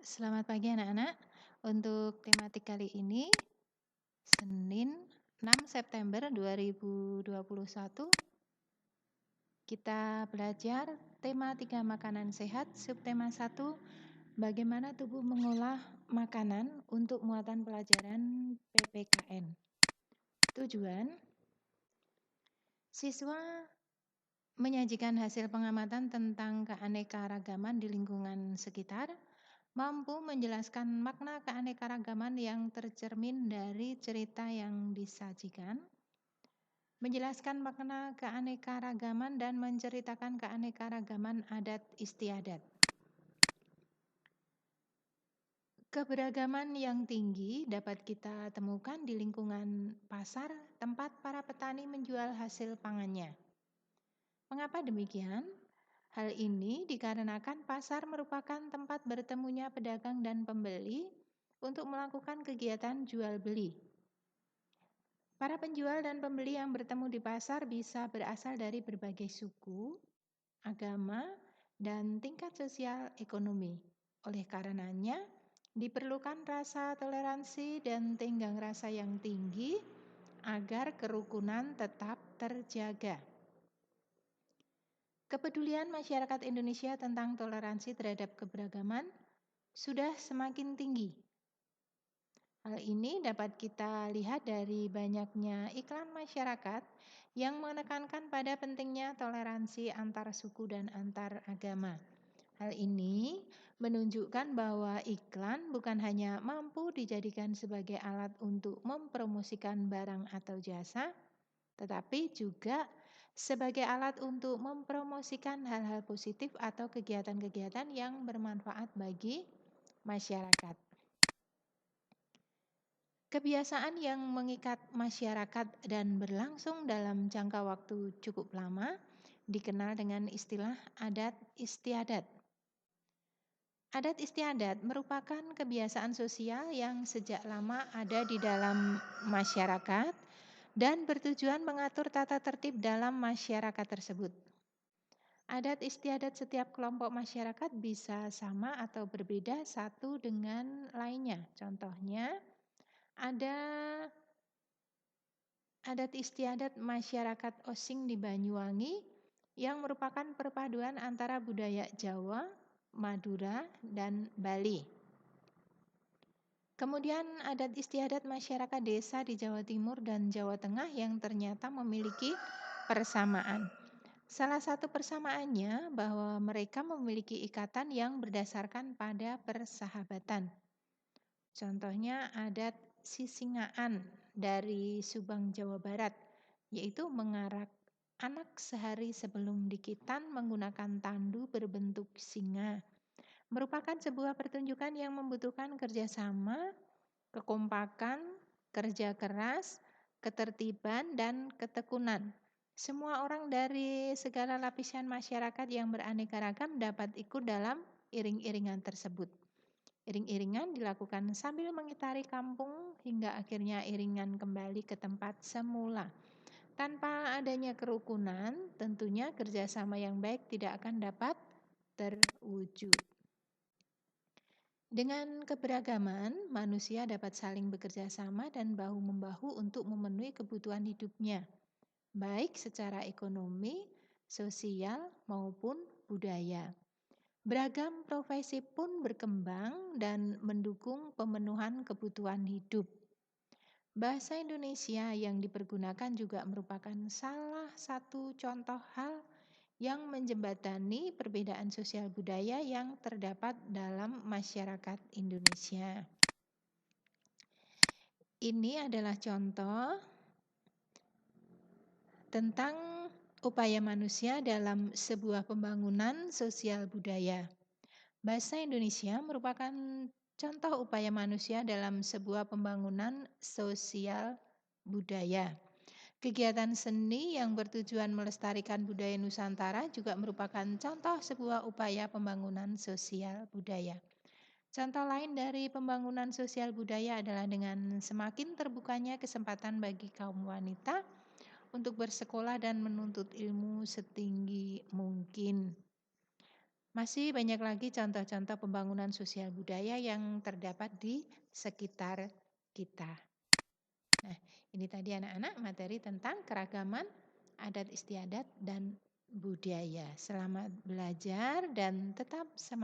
Selamat pagi anak-anak. Untuk tematik kali ini, Senin 6 September 2021, kita belajar tema 3 makanan sehat, subtema 1, bagaimana tubuh mengolah makanan untuk muatan pelajaran PPKN. Tujuan, siswa menyajikan hasil pengamatan tentang keanekaragaman di lingkungan sekitar, mampu menjelaskan makna keanekaragaman yang tercermin dari cerita yang disajikan, menjelaskan makna keanekaragaman dan menceritakan keanekaragaman adat istiadat. Keberagaman yang tinggi dapat kita temukan di lingkungan pasar tempat para petani menjual hasil pangannya. Mengapa demikian? Hal ini dikarenakan pasar merupakan tempat bertemunya pedagang dan pembeli untuk melakukan kegiatan jual beli. Para penjual dan pembeli yang bertemu di pasar bisa berasal dari berbagai suku, agama, dan tingkat sosial ekonomi. Oleh karenanya, diperlukan rasa toleransi dan tenggang rasa yang tinggi agar kerukunan tetap terjaga. Kepedulian masyarakat Indonesia tentang toleransi terhadap keberagaman sudah semakin tinggi. Hal ini dapat kita lihat dari banyaknya iklan masyarakat yang menekankan pada pentingnya toleransi antar suku dan antar agama. Hal ini menunjukkan bahwa iklan bukan hanya mampu dijadikan sebagai alat untuk mempromosikan barang atau jasa, tetapi juga sebagai alat untuk mempromosikan hal-hal positif atau kegiatan-kegiatan yang bermanfaat bagi masyarakat. Kebiasaan yang mengikat masyarakat dan berlangsung dalam jangka waktu cukup lama dikenal dengan istilah adat istiadat. Adat istiadat merupakan kebiasaan sosial yang sejak lama ada di dalam masyarakat dan bertujuan mengatur tata tertib dalam masyarakat tersebut. Adat istiadat setiap kelompok masyarakat bisa sama atau berbeda satu dengan lainnya. Contohnya, ada adat istiadat masyarakat Osing di Banyuwangi yang merupakan perpaduan antara budaya Jawa, Madura, dan Bali. Kemudian adat istiadat masyarakat desa di Jawa Timur dan Jawa Tengah yang ternyata memiliki persamaan. Salah satu persamaannya bahwa mereka memiliki ikatan yang berdasarkan pada persahabatan. Contohnya adat Sisingaan dari Subang, Jawa Barat, yaitu mengarak anak sehari sebelum dikitan menggunakan tandu berbentuk singa. Merupakan sebuah pertunjukan yang membutuhkan kerjasama, kekompakan, kerja keras, ketertiban, dan ketekunan. Semua orang dari segala lapisan masyarakat yang beraneka ragam dapat ikut dalam iring-iringan tersebut. Iring-iringan dilakukan sambil mengitari kampung hingga akhirnya iringan kembali ke tempat semula. Tanpa adanya kerukunan, tentunya kerjasama yang baik tidak akan dapat terwujud. Dengan keberagaman, manusia dapat saling bekerja sama dan bahu-membahu untuk memenuhi kebutuhan hidupnya, baik secara ekonomi, sosial, maupun budaya. Beragam profesi pun berkembang dan mendukung pemenuhan kebutuhan hidup. Bahasa Indonesia yang dipergunakan juga merupakan salah satu contoh hal yang menjembatani perbedaan sosial budaya yang terdapat dalam masyarakat Indonesia. Ini adalah contoh tentang upaya manusia dalam sebuah pembangunan sosial budaya. Bahasa Indonesia merupakan contoh upaya manusia dalam sebuah pembangunan sosial budaya. Kegiatan seni yang bertujuan melestarikan budaya Nusantara juga merupakan contoh sebuah upaya pembangunan sosial budaya. Contoh lain dari pembangunan sosial budaya adalah dengan semakin terbukanya kesempatan bagi kaum wanita untuk bersekolah dan menuntut ilmu setinggi mungkin. Masih banyak lagi contoh-contoh pembangunan sosial budaya yang terdapat di sekitar kita. Nah, ini tadi anak-anak materi tentang keragaman adat istiadat dan budaya. Selamat belajar dan tetap semangat.